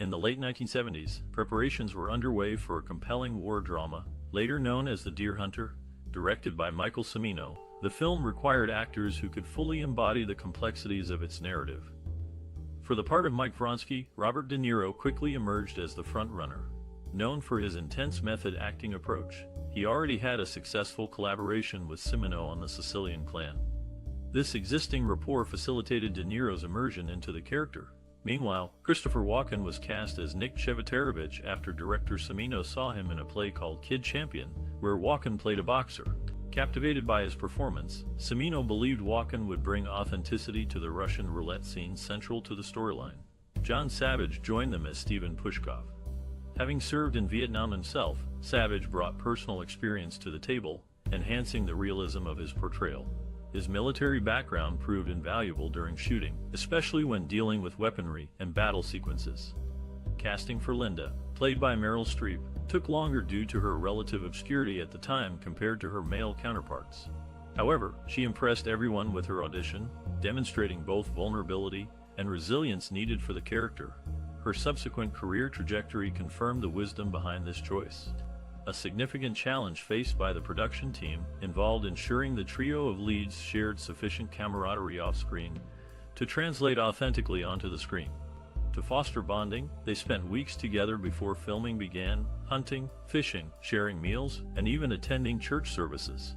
In the late 1970s, preparations were underway for a compelling war drama, later known as The Deer Hunter. Directed by Michael Cimino, the film required actors who could fully embody the complexities of its narrative. For the part of Mike Vronsky, Robert De Niro quickly emerged as the frontrunner. Known for his intense method acting approach, he already had a successful collaboration with Cimino on the Sicilian Clan. This existing rapport facilitated De Niro's immersion into the character. Meanwhile, Christopher Walken was cast as Nick Chevatarovich after director Cimino saw him in a play called Kid Champion, where Walken played a boxer. Captivated by his performance, Cimino believed Walken would bring authenticity to the Russian roulette scene central to the storyline. John Savage joined them as Steven Pushkov. Having served in Vietnam himself, Savage brought personal experience to the table, enhancing the realism of his portrayal. His military background proved invaluable during shooting, especially when dealing with weaponry and battle sequences. Casting for Linda, played by Meryl Streep, took longer due to her relative obscurity at the time compared to her male counterparts. However, she impressed everyone with her audition, demonstrating both vulnerability and resilience needed for the character. Her subsequent career trajectory confirmed the wisdom behind this choice. A significant challenge faced by the production team involved ensuring the trio of leads shared sufficient camaraderie off-screen to translate authentically onto the screen. To foster bonding, they spent weeks together before filming began, hunting, fishing, sharing meals, and even attending church services.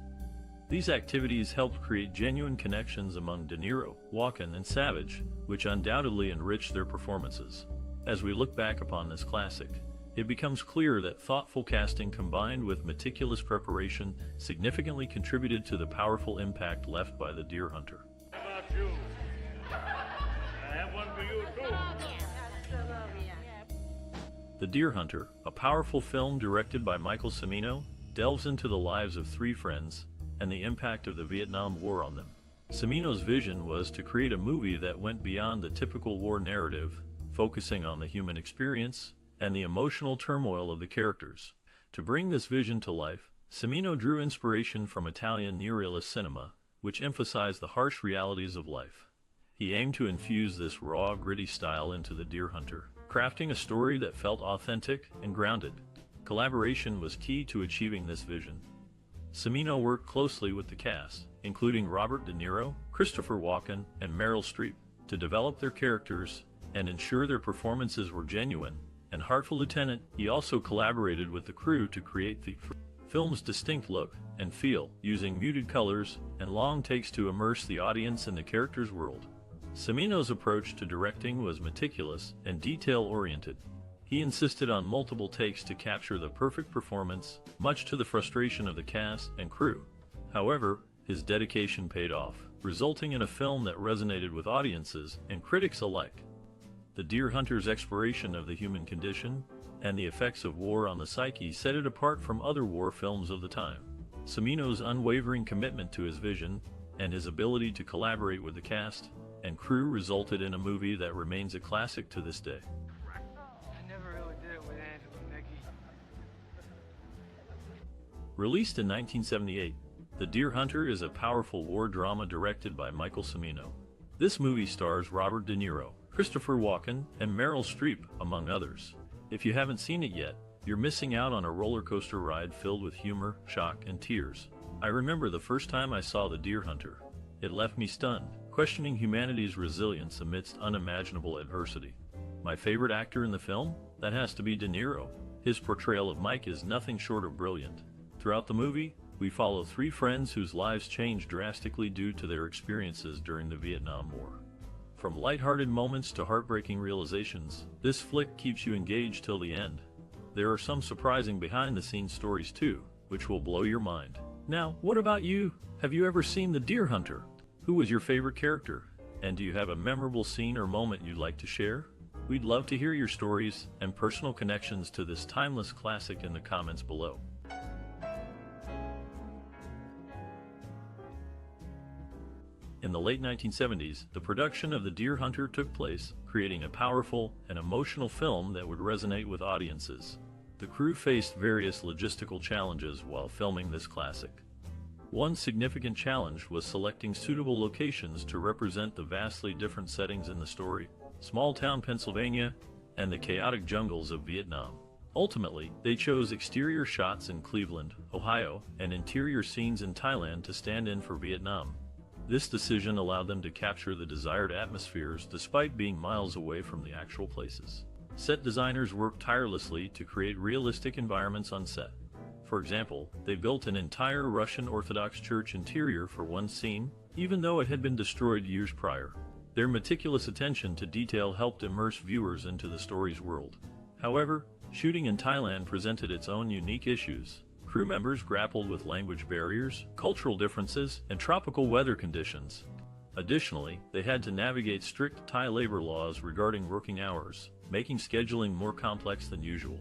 These activities helped create genuine connections among De Niro, Walken, and Savage, which undoubtedly enriched their performances. As we look back upon this classic, it becomes clear that thoughtful casting combined with meticulous preparation significantly contributed to the powerful impact left by The Deer Hunter. How about you? I have one for you too. The Deer Hunter, a powerful film directed by Michael Cimino, delves into the lives of three friends and the impact of the Vietnam War on them. Cimino's vision was to create a movie that went beyond the typical war narrative, focusing on the human experience and the emotional turmoil of the characters. To bring this vision to life, Cimino drew inspiration from Italian neorealist cinema, which emphasized the harsh realities of life. He aimed to infuse this raw, gritty style into The Deer Hunter, crafting a story that felt authentic and grounded. Collaboration was key to achieving this vision. Cimino worked closely with the cast, including Robert De Niro, Christopher Walken, and Meryl Streep, to develop their characters and ensure their performances were genuine and heartful. Lieutenant, he also collaborated with the crew to create the film's distinct look and feel, using muted colors and long takes to immerse the audience in the character's world. Cimino's approach to directing was meticulous and detail-oriented. He insisted on multiple takes to capture the perfect performance, much to the frustration of the cast and crew. However, his dedication paid off, resulting in a film that resonated with audiences and critics alike. The Deer Hunter's exploration of the human condition and the effects of war on the psyche set it apart from other war films of the time. Cimino's unwavering commitment to his vision and his ability to collaborate with the cast and crew resulted in a movie that remains a classic to this day. I never really did it with Angela, Nicky. Released in 1978, The Deer Hunter is a powerful war drama directed by Michael Cimino. This movie stars Robert De Niro, Christopher Walken, and Meryl Streep, among others. If you haven't seen it yet, you're missing out on a roller coaster ride filled with humor, shock, and tears. I remember the first time I saw The Deer Hunter. It left me stunned, questioning humanity's resilience amidst unimaginable adversity. My favorite actor in the film? That has to be De Niro. His portrayal of Mike is nothing short of brilliant. Throughout the movie, we follow three friends whose lives changed drastically due to their experiences during the Vietnam War. From lighthearted moments to heartbreaking realizations, this flick keeps you engaged till the end. There are some surprising behind-the-scenes stories too, which will blow your mind. Now, what about you? Have you ever seen The Deer Hunter? Who was your favorite character? And do you have a memorable scene or moment you'd like to share? We'd love to hear your stories and personal connections to this timeless classic in the comments below. In the late 1970s, the production of The Deer Hunter took place, creating a powerful and emotional film that would resonate with audiences. The crew faced various logistical challenges while filming this classic. One significant challenge was selecting suitable locations to represent the vastly different settings in the story. Small-town Pennsylvania, and the chaotic jungles of Vietnam. Ultimately, they chose exterior shots in Cleveland, Ohio, and interior scenes in Thailand to stand in for Vietnam. This decision allowed them to capture the desired atmospheres despite being miles away from the actual places. Set designers worked tirelessly to create realistic environments on set. For example, they built an entire Russian Orthodox church interior for one scene, even though it had been destroyed years prior. Their meticulous attention to detail helped immerse viewers into the story's world. However, shooting in Thailand presented its own unique issues. Crew members grappled with language barriers, cultural differences, and tropical weather conditions. Additionally, they had to navigate strict Thai labor laws regarding working hours, making scheduling more complex than usual.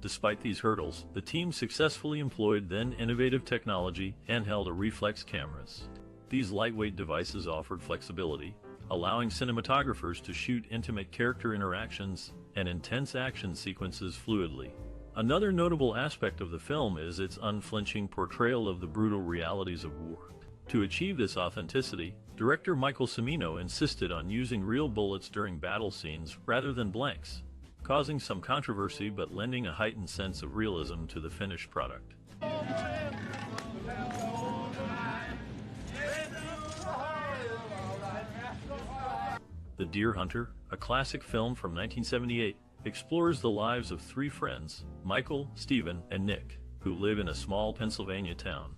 Despite these hurdles, the team successfully employed then innovative technology and held reflex cameras. These lightweight devices offered flexibility, allowing cinematographers to shoot intimate character interactions and intense action sequences fluidly. Another notable aspect of the film is its unflinching portrayal of the brutal realities of war. To achieve this authenticity, director Michael Cimino insisted on using real bullets during battle scenes rather than blanks, causing some controversy but lending a heightened sense of realism to the finished product. The Deer Hunter, a classic film from 1978, explores the lives of three friends, Michael, Stephen, and Nick, who live in a small Pennsylvania town.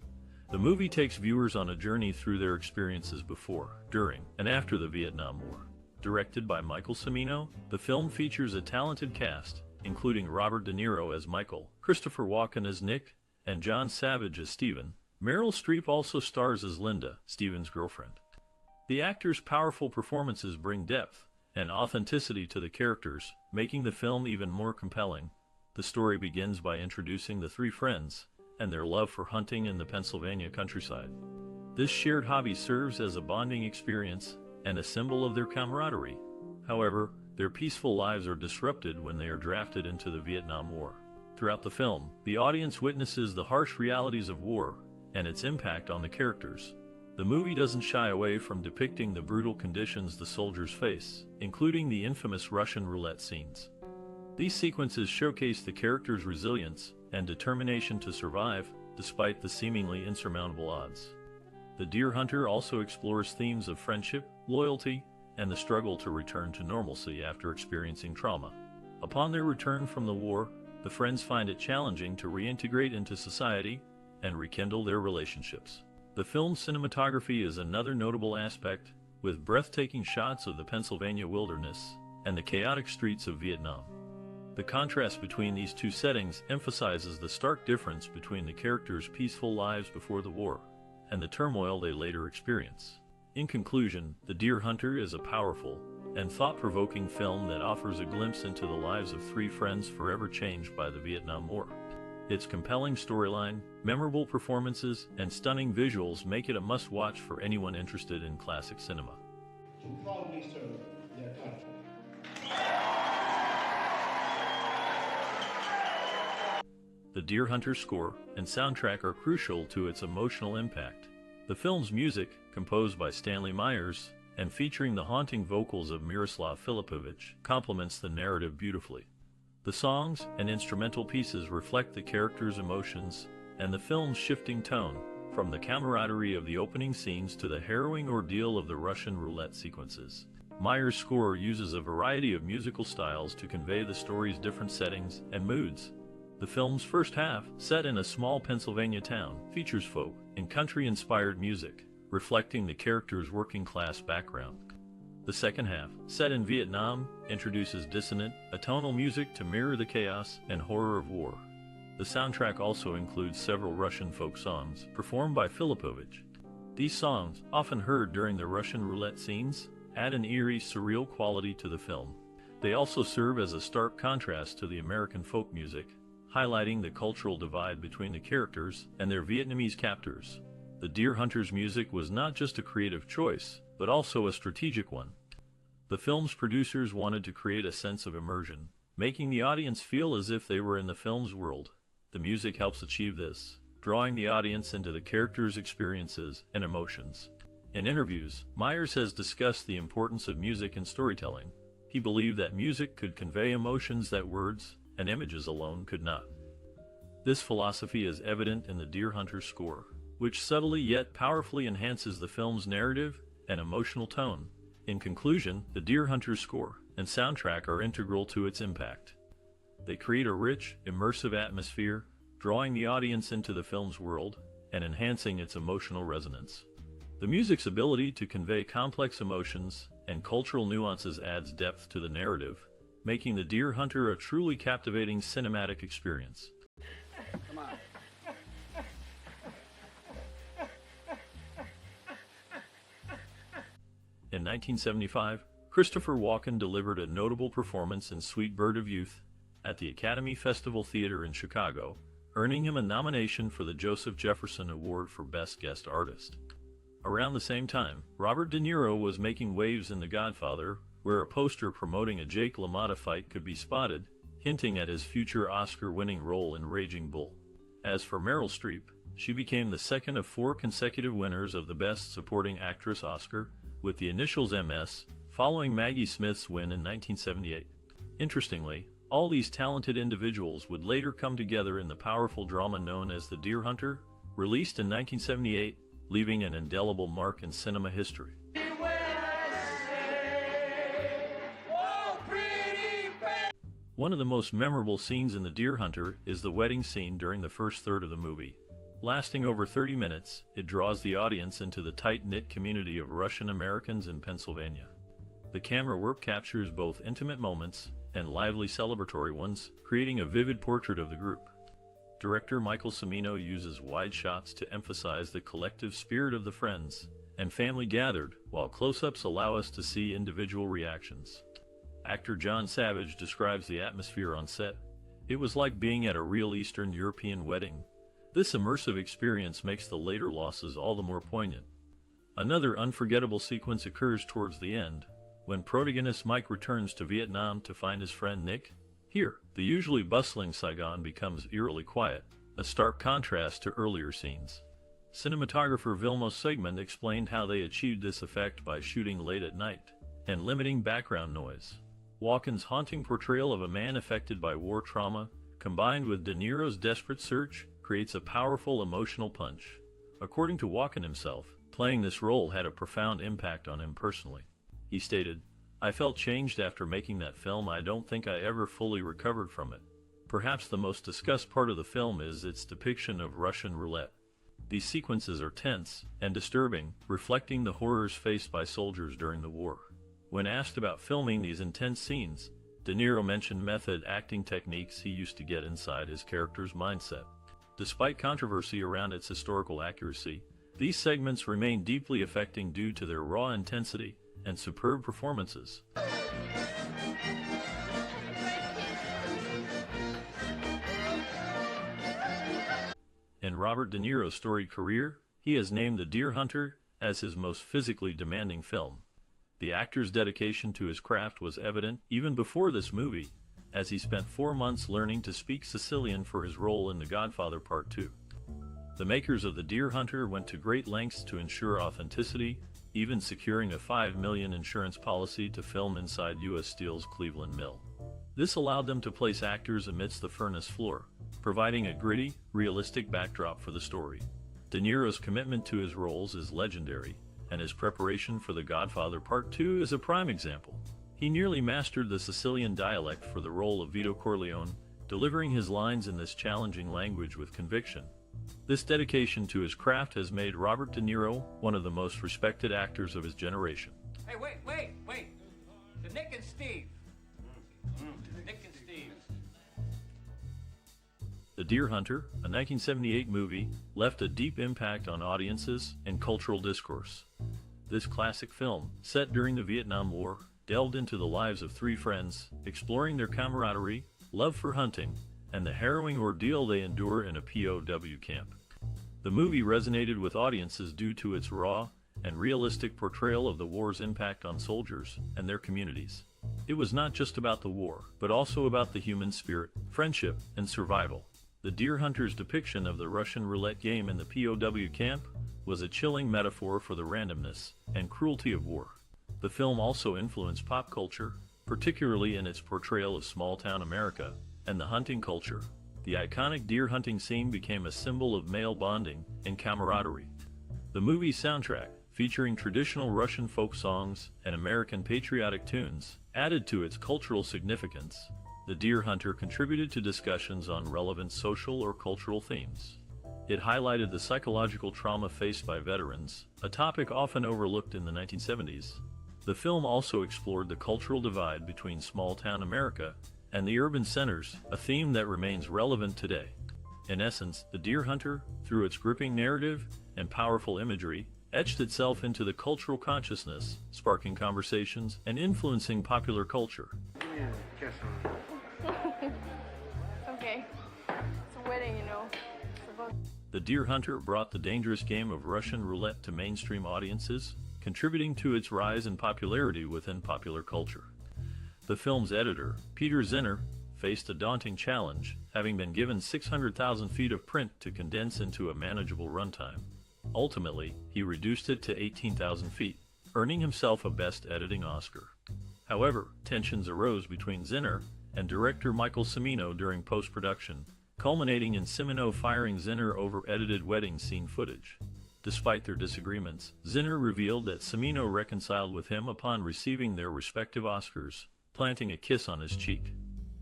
The movie takes viewers on a journey through their experiences before, during, and after the Vietnam War. Directed by Michael Cimino, the film features a talented cast, including Robert De Niro as Michael, Christopher Walken as Nick, and John Savage as Stephen. Meryl Streep also stars as Linda, Stephen's girlfriend. The actors' powerful performances bring depth and authenticity to the characters, making the film even more compelling. The story begins by introducing the three friends and their love for hunting in the Pennsylvania countryside. This shared hobby serves as a bonding experience and a symbol of their camaraderie. However, their peaceful lives are disrupted when they are drafted into the Vietnam War. Throughout the film, the audience witnesses the harsh realities of war and its impact on the characters. The movie doesn't shy away from depicting the brutal conditions the soldiers face, including the infamous Russian roulette scenes. These sequences showcase the characters' resilience and determination to survive, despite the seemingly insurmountable odds. The Deer Hunter also explores themes of friendship, loyalty, and the struggle to return to normalcy after experiencing trauma. Upon their return from the war, the friends find it challenging to reintegrate into society and rekindle their relationships. The film's cinematography is another notable aspect, with breathtaking shots of the Pennsylvania wilderness and the chaotic streets of Vietnam. The contrast between these two settings emphasizes the stark difference between the characters' peaceful lives before the war and the turmoil they later experience. In conclusion, The Deer Hunter is a powerful and thought-provoking film that offers a glimpse into the lives of three friends forever changed by the Vietnam War. Its compelling storyline, memorable performances, and stunning visuals make it a must-watch for anyone interested in classic cinema. To proudly serve their country. The Deer Hunter score and soundtrack are crucial to its emotional impact. The film's music, composed by Stanley Myers and featuring the haunting vocals of Miroslav Filipovich, complements the narrative beautifully. The songs and instrumental pieces reflect the characters' emotions and the film's shifting tone, from the camaraderie of the opening scenes to the harrowing ordeal of the Russian roulette sequences. Myers' score uses a variety of musical styles to convey the story's different settings and moods. The film's first half, set in a small Pennsylvania town, features folk and country-inspired music, reflecting the characters' working-class background. The second half, set in Vietnam, introduces dissonant, atonal music to mirror the chaos and horror of war. The soundtrack also includes several Russian folk songs, performed by Filipovich. These songs, often heard during the Russian roulette scenes, add an eerie, surreal quality to the film. They also serve as a stark contrast to the American folk music, highlighting the cultural divide between the characters and their Vietnamese captors. The Deer Hunter's music was not just a creative choice, but also a strategic one. The film's producers wanted to create a sense of immersion, making the audience feel as if they were in the film's world. The music helps achieve this, drawing the audience into the characters' experiences and emotions. In interviews, Myers has discussed the importance of music in storytelling. He believed that music could convey emotions that words and images alone could not. This philosophy is evident in the Deer Hunter score, which subtly yet powerfully enhances the film's narrative and emotional tone. In conclusion, the Deer Hunter score and soundtrack are integral to its impact. They create a rich, immersive atmosphere, drawing the audience into the film's world and enhancing its emotional resonance. The music's ability to convey complex emotions and cultural nuances adds depth to the narrative, making The Deer Hunter a truly captivating cinematic experience. Come on. In 1975, Christopher Walken delivered a notable performance in Sweet Bird of Youth at the Academy Festival Theater in Chicago, earning him a nomination for the Joseph Jefferson Award for Best Guest Artist. Around the same time, Robert De Niro was making waves in The Godfather, where a poster promoting a Jake LaMotta fight could be spotted, hinting at his future Oscar-winning role in Raging Bull. As for Meryl Streep, she became the second of 4 consecutive winners of the Best Supporting Actress Oscar, with the initials MS, following Maggie Smith's win in 1978. Interestingly, all these talented individuals would later come together in the powerful drama known as The Deer Hunter, released in 1978, leaving an indelible mark in cinema history. One of the most memorable scenes in The Deer Hunter is the wedding scene during the first third of the movie. Lasting over 30 minutes, it draws the audience into the tight-knit community of Russian Americans in Pennsylvania. The camera work captures both intimate moments and lively celebratory ones, creating a vivid portrait of the group. Director Michael Cimino uses wide shots to emphasize the collective spirit of the friends and family gathered, while close-ups allow us to see individual reactions. Actor John Savage describes the atmosphere on set. It was like being at a real Eastern European wedding. This immersive experience makes the later losses all the more poignant. Another unforgettable sequence occurs towards the end, when protagonist Mike returns to Vietnam to find his friend Nick. Here, the usually bustling Saigon becomes eerily quiet, a stark contrast to earlier scenes. Cinematographer Vilmos Segmund explained how they achieved this effect by shooting late at night and limiting background noise. Walken's haunting portrayal of a man affected by war trauma, combined with De Niro's desperate search, creates a powerful emotional punch. According to Walken himself, playing this role had a profound impact on him personally. He stated, "I felt changed after making that film. I don't think I ever fully recovered from it." Perhaps the most discussed part of the film is its depiction of Russian roulette. These sequences are tense and disturbing, reflecting the horrors faced by soldiers during the war. When asked about filming these intense scenes, De Niro mentioned method acting techniques he used to get inside his character's mindset. Despite controversy around its historical accuracy, these segments remain deeply affecting due to their raw intensity and superb performances. In Robert De Niro's storied career, he has named The Deer Hunter as his most physically demanding film. The actor's dedication to his craft was evident even before this movie, as he spent 4 months learning to speak Sicilian for his role in The Godfather Part 2. The makers of The Deer Hunter went to great lengths to ensure authenticity, even securing a $5 million insurance policy to film inside U.S. Steel's Cleveland Mill. This allowed them to place actors amidst the furnace floor, providing a gritty, realistic backdrop for the story. De Niro's commitment to his roles is legendary, and his preparation for The Godfather Part 2 is a prime example. He nearly mastered the Sicilian dialect for the role of Vito Corleone, delivering his lines in this challenging language with conviction. This dedication to his craft has made Robert De Niro one of the most respected actors of his generation. Hey, wait. To Nick and Steve. Nick and Steve. The Deer Hunter, a 1978 movie, left a deep impact on audiences and cultural discourse. This classic film, set during the Vietnam War, delved into the lives of 3 friends, exploring their camaraderie, love for hunting, and the harrowing ordeal they endure in a POW camp. The movie resonated with audiences due to its raw and realistic portrayal of the war's impact on soldiers and their communities. It was not just about the war, but also about the human spirit, friendship, and survival. The Deer Hunter's depiction of the Russian roulette game in the POW camp was a chilling metaphor for the randomness and cruelty of war. The film also influenced pop culture, particularly in its portrayal of small-town America and the hunting culture. The iconic deer hunting scene became a symbol of male bonding and camaraderie. The movie's soundtrack, featuring traditional Russian folk songs and American patriotic tunes, added to its cultural significance. The Deer Hunter contributed to discussions on relevant social or cultural themes. It highlighted the psychological trauma faced by veterans, a topic often overlooked in the 1970s. The film also explored the cultural divide between small-town America and the urban centers, a theme that remains relevant today. In essence, The Deer Hunter, through its gripping narrative and powerful imagery, etched itself into the cultural consciousness, sparking conversations and influencing popular culture. Okay. It's a wedding, you know. The Deer Hunter brought the dangerous game of Russian roulette to mainstream audiences, contributing to its rise in popularity within popular culture. The film's editor, Peter Zinner, faced a daunting challenge, having been given 600,000 feet of print to condense into a manageable runtime. Ultimately, he reduced it to 18,000 feet, earning himself a Best Editing Oscar. However, tensions arose between Zinner and director Michael Cimino during post-production, culminating in Cimino firing Zinner over edited wedding scene footage. Despite their disagreements, Zinner revealed that Cimino reconciled with him upon receiving their respective Oscars, planting a kiss on his cheek.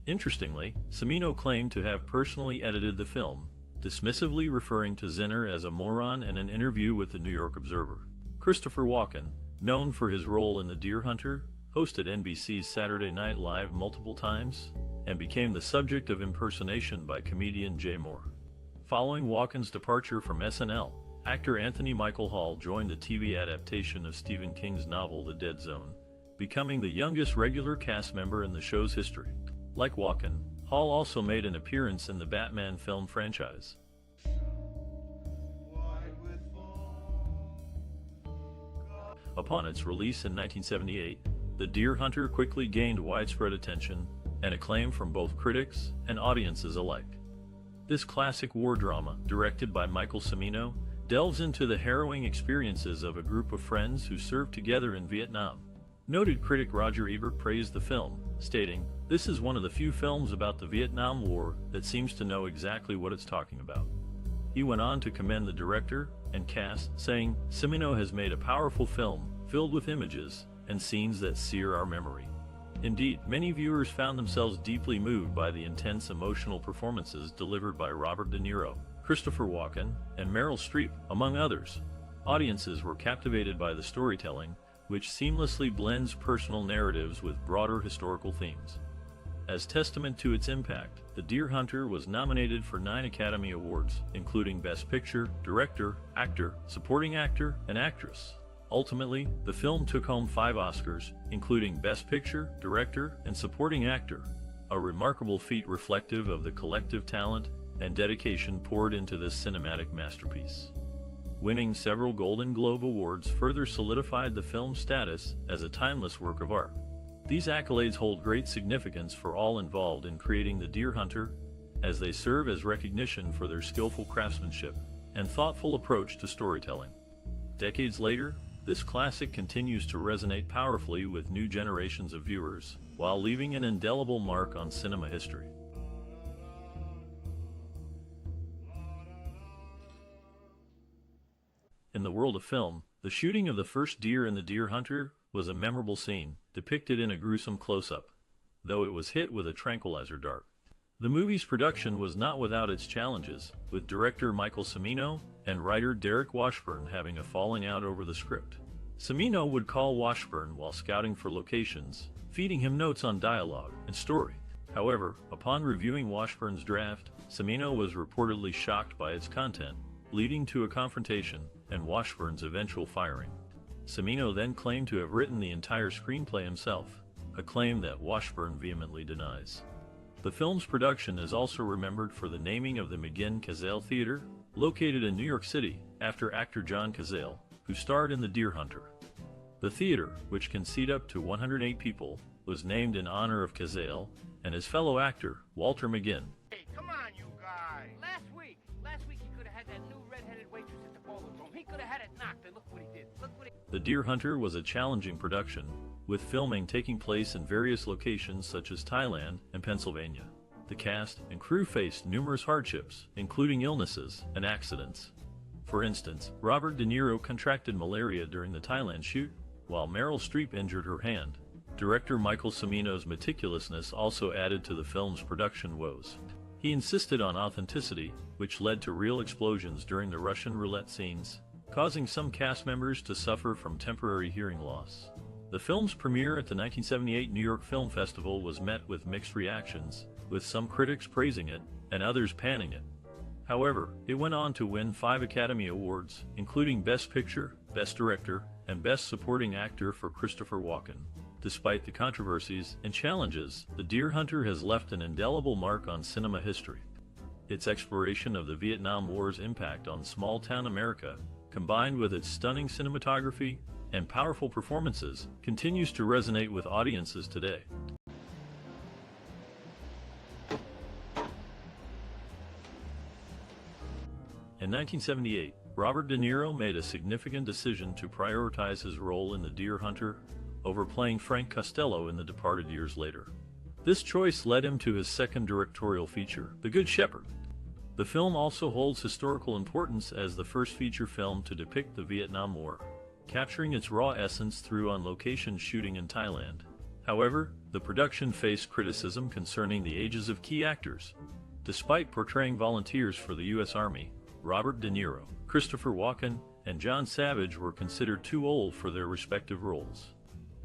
Interestingly, Cimino claimed to have personally edited the film, dismissively referring to Zinner as a moron in an interview with the New York Observer. Christopher Walken, known for his role in The Deer Hunter, hosted NBC's Saturday Night Live multiple times, and became the subject of impersonation by comedian Jay Moore. Following Walken's departure from SNL, actor Anthony Michael Hall joined the TV adaptation of Stephen King's novel The Dead Zone, becoming the youngest regular cast member in the show's history. Like Walken, Hall also made an appearance in the Batman film franchise. Upon its release in 1978, The Deer Hunter quickly gained widespread attention and acclaim from both critics and audiences alike. This classic war drama, directed by Michael Cimino, delves into the harrowing experiences of a group of friends who served together in Vietnam. Noted critic Roger Ebert praised the film, stating, "This is one of the few films about the Vietnam War that seems to know exactly what it's talking about." He went on to commend the director and cast, saying, "Cimino has made a powerful film filled with images and scenes that sear our memory." Indeed, many viewers found themselves deeply moved by the intense emotional performances delivered by Robert De Niro, Christopher Walken, and Meryl Streep, among others. Audiences were captivated by the storytelling, which seamlessly blends personal narratives with broader historical themes. As testament to its impact, The Deer Hunter was nominated for 9 Academy Awards, including Best Picture, Director, Actor, Supporting Actor, and Actress. Ultimately, the film took home 5 Oscars, including Best Picture, Director, and Supporting Actor, a remarkable feat reflective of the collective talent and dedication poured into this cinematic masterpiece. Winning several Golden Globe Awards further solidified the film's status as a timeless work of art. These accolades hold great significance for all involved in creating The Deer Hunter, as they serve as recognition for their skillful craftsmanship and thoughtful approach to storytelling. Decades later, this classic continues to resonate powerfully with new generations of viewers, while leaving an indelible mark on cinema history. In the world of film, the shooting of the first deer in The Deer Hunter was a memorable scene, depicted in a gruesome close-up, though it was hit with a tranquilizer dart. The movie's production was not without its challenges, with director Michael Cimino and writer Derek Washburn having a falling out over the script. Cimino would call Washburn while scouting for locations, feeding him notes on dialogue and story. However, upon reviewing Washburn's draft, Cimino was reportedly shocked by its content, leading to a confrontation and Washburn's eventual firing. Cimino then claimed to have written the entire screenplay himself, a claim that Washburn vehemently denies. The film's production is also remembered for the naming of the McGinn Cazale Theater, located in New York City, after actor John Cazale, who starred in The Deer Hunter. The theater, which can seat up to 108 people, was named in honor of Cazale and his fellow actor, Walter McGinn. Hey, come on, you guys. Last week he could have had that new red-headed waitress at the bowling room. He could have had it knocked, and look what he did. The Deer Hunter was a challenging production, with filming taking place in various locations such as Thailand and Pennsylvania. The cast and crew faced numerous hardships, including illnesses and accidents. For instance, Robert De Niro contracted malaria during the Thailand shoot, while Meryl Streep injured her hand. Director Michael Cimino's meticulousness also added to the film's production woes. He insisted on authenticity, which led to real explosions during the Russian roulette scenes, causing some cast members to suffer from temporary hearing loss. The film's premiere at the 1978 New York Film Festival was met with mixed reactions, with some critics praising it and others panning it. However, it went on to win 5 Academy Awards, including Best Picture, Best Director, and Best Supporting Actor for Christopher Walken. Despite the controversies and challenges, The Deer Hunter has left an indelible mark on cinema history. Its exploration of the Vietnam War's impact on small-town America, combined with its stunning cinematography and powerful performances, continues to resonate with audiences today. In 1978, Robert De Niro made a significant decision to prioritize his role in The Deer Hunter over playing Frank Costello in The Departed years later. This choice led him to his second directorial feature, The Good Shepherd. The film also holds historical importance as the first feature film to depict the Vietnam War, capturing its raw essence through on-location shooting in Thailand. However, the production faced criticism concerning the ages of key actors. Despite portraying volunteers for the U.S. Army, Robert De Niro, Christopher Walken, and John Savage were considered too old for their respective roles.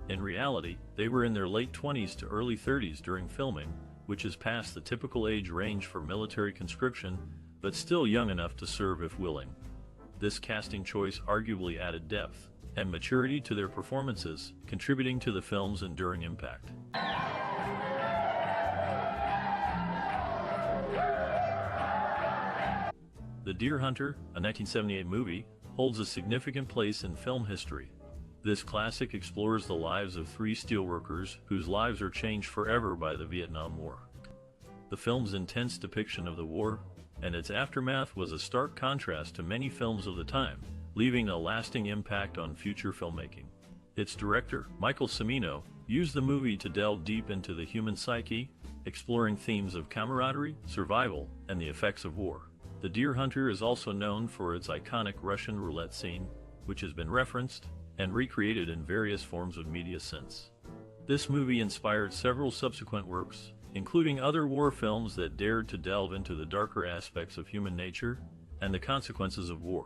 In reality, they were in their late 20s to early 30s during filming, which is past the typical age range for military conscription, but still young enough to serve if willing. This casting choice arguably added depth and maturity to their performances, contributing to the film's enduring impact. The Deer Hunter, a 1978 movie, holds a significant place in film history. This classic explores the lives of 3 steelworkers whose lives are changed forever by the Vietnam War. The film's intense depiction of the war and its aftermath was a stark contrast to many films of the time, leaving a lasting impact on future filmmaking. Its director, Michael Cimino, used the movie to delve deep into the human psyche, exploring themes of camaraderie, survival, and the effects of war. The Deer Hunter is also known for its iconic Russian roulette scene, which has been referenced and recreated in various forms of media since. This movie inspired several subsequent works, including other war films that dared to delve into the darker aspects of human nature and the consequences of war.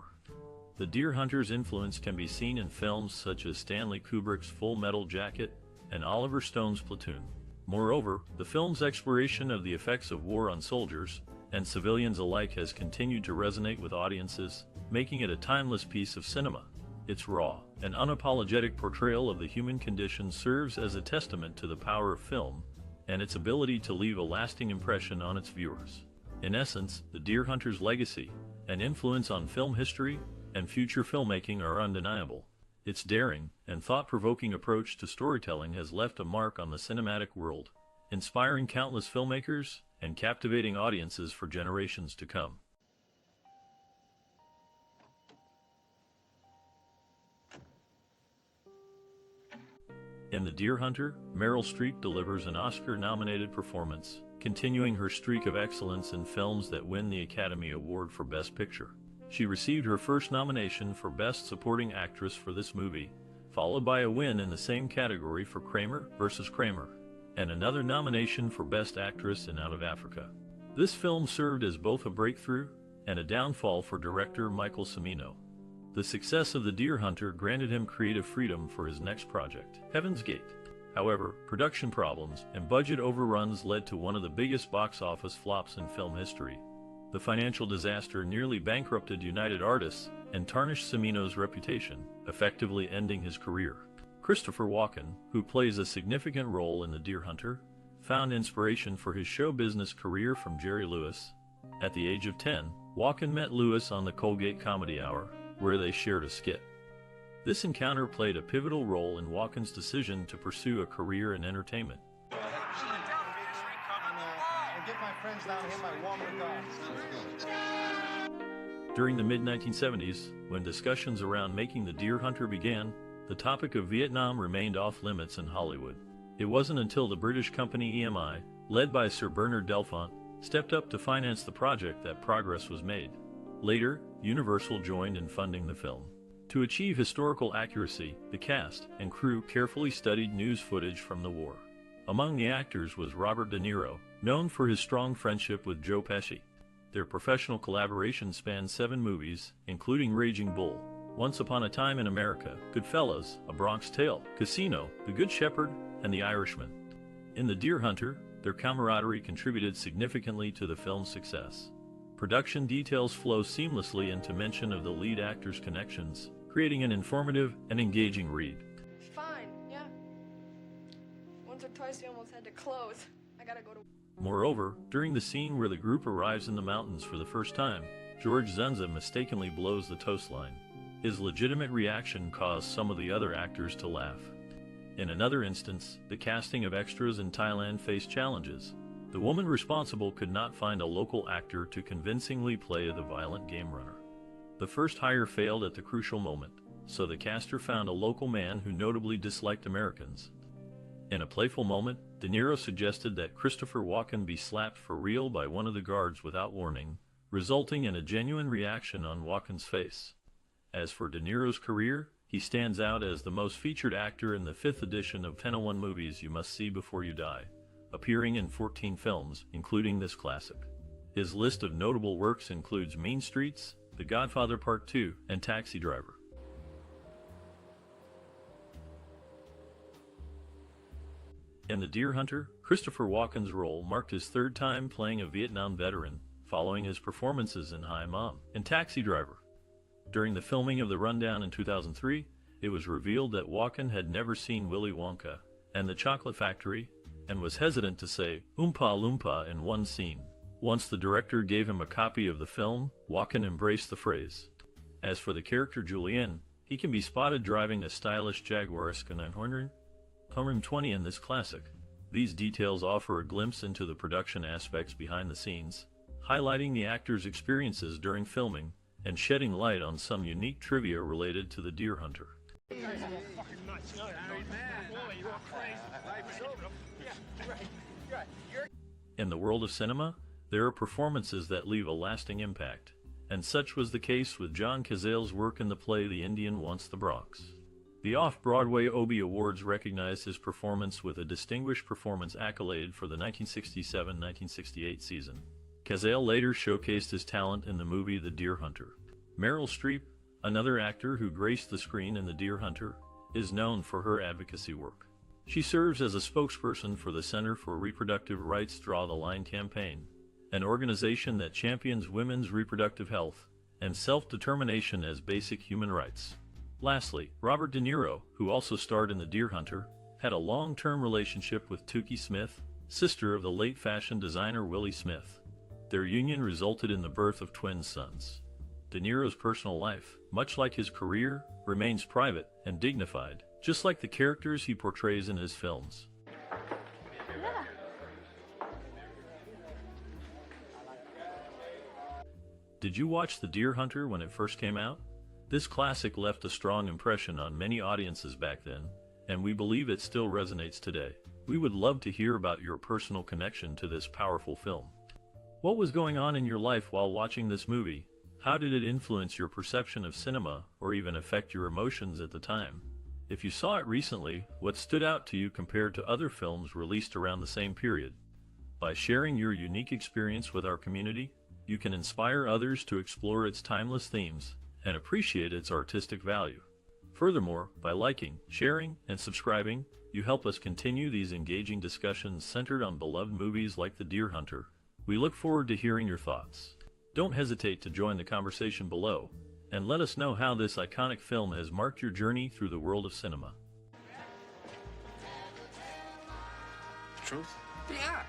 The Deer Hunter's influence can be seen in films such as Stanley Kubrick's Full Metal Jacket and Oliver Stone's Platoon. Moreover, the film's exploration of the effects of war on soldiers and civilians alike has continued to resonate with audiences, making it a timeless piece of cinema. Its raw and unapologetic portrayal of the human condition serves as a testament to the power of film and its ability to leave a lasting impression on its viewers. In essence, The Deer Hunter's legacy and influence on film history and future filmmaking are undeniable. Its daring and thought-provoking approach to storytelling has left a mark on the cinematic world, inspiring countless filmmakers and captivating audiences for generations to come. In The Deer Hunter, Meryl Streep delivers an Oscar-nominated performance, continuing her streak of excellence in films that win the Academy Award for Best Picture. She received her first nomination for Best Supporting Actress for this movie, followed by a win in the same category for Kramer vs. Kramer, and another nomination for Best Actress in Out of Africa. This film served as both a breakthrough and a downfall for director Michael Cimino. The success of The Deer Hunter granted him creative freedom for his next project, Heaven's Gate. However, production problems and budget overruns led to one of the biggest box office flops in film history. The financial disaster nearly bankrupted United Artists and tarnished Cimino's reputation, effectively ending his career. Christopher Walken, who plays a significant role in The Deer Hunter, found inspiration for his show business career from Jerry Lewis. At the age of 10, Walken met Lewis on the Colgate Comedy Hour, where they shared a skit. This encounter played a pivotal role in Walken's decision to pursue a career in entertainment. During the mid-1970s, when discussions around making The Deer Hunter began, the topic of Vietnam remained off limits in Hollywood. It wasn't until the British company EMI, led by Sir Bernard Delfont, stepped up to finance the project that progress was made. Later, Universal joined in funding the film. To achieve historical accuracy, the cast and crew carefully studied news footage from the war. Among the actors was Robert De Niro, known for his strong friendship with Joe Pesci. Their professional collaboration spanned 7 movies, including Raging Bull, Once Upon a Time in America, Goodfellas, A Bronx Tale, Casino, The Good Shepherd, and The Irishman. In The Deer Hunter, their camaraderie contributed significantly to the film's success. Production details flow seamlessly into mention of the lead actors' connections, creating an informative and engaging read. Fine, yeah. Once or twice we almost had to close. I gotta go to... Moreover, during the scene where the group arrives in the mountains for the first time, George Dzundza mistakenly blows the toast line. His legitimate reaction caused some of the other actors to laugh. In another instance, the casting of extras in Thailand faced challenges. The woman responsible could not find a local actor to convincingly play the violent game runner. The first hire failed at the crucial moment, so the caster found a local man who notably disliked Americans. In a playful moment, De Niro suggested that Christopher Walken be slapped for real by one of the guards without warning, resulting in a genuine reaction on Walken's face. As for De Niro's career, he stands out as the most featured actor in the 5th edition of 1001 Movies You Must See Before You Die, appearing in 14 films, including this classic. His list of notable works includes Mean Streets, The Godfather Part 2, and Taxi Driver. In The Deer Hunter, Christopher Walken's role marked his 3rd time playing a Vietnam veteran, following his performances in Hi Mom and Taxi Driver. During the filming of The Rundown in 2003, it was revealed that Walken had never seen Willy Wonka and the Chocolate Factory, and was hesitant to say Oompa Loompa in one scene. Once the director gave him a copy of the film, Walken embraced the phrase. As for the character Julien, he can be spotted driving a stylish Jaguar S920 in this classic. These details offer a glimpse into the production aspects behind the scenes, highlighting the actor's experiences during filming and shedding light on some unique trivia related to The Deer Hunter. In the world of cinema, there are performances that leave a lasting impact, and such was the case with John Cazale's work in the play The Indian Wants the Bronx. The Off-Broadway Obie Awards recognized his performance with a Distinguished Performance accolade for the 1967-1968 season. Cazale later showcased his talent in the movie The Deer Hunter. Meryl Streep, another actor who graced the screen in The Deer Hunter, is known for her advocacy work. She serves as a spokesperson for the Center for Reproductive Rights Draw the Line campaign, an organization that champions women's reproductive health and self-determination as basic human rights. Lastly, Robert De Niro, who also starred in The Deer Hunter, had a long-term relationship with Toukie Smith, sister of the late fashion designer Willie Smith. Their union resulted in the birth of twin sons. De Niro's personal life, much like his career, remains private and dignified, just like the characters he portrays in his films. Yeah. Did you watch The Deer Hunter when it first came out? This classic left a strong impression on many audiences back then, and we believe it still resonates today. We would love to hear about your personal connection to this powerful film. What was going on in your life while watching this movie? How did it influence your perception of cinema, or even affect your emotions at the time? If you saw it recently, what stood out to you compared to other films released around the same period? By sharing your unique experience with our community, you can inspire others to explore its timeless themes and appreciate its artistic value. Furthermore, by liking, sharing, and subscribing, you help us continue these engaging discussions centered on beloved movies like The Deer Hunter. We look forward to hearing your thoughts. Don't hesitate to join the conversation below, and let us know how this iconic film has marked your journey through the world of cinema. Truth? Yeah.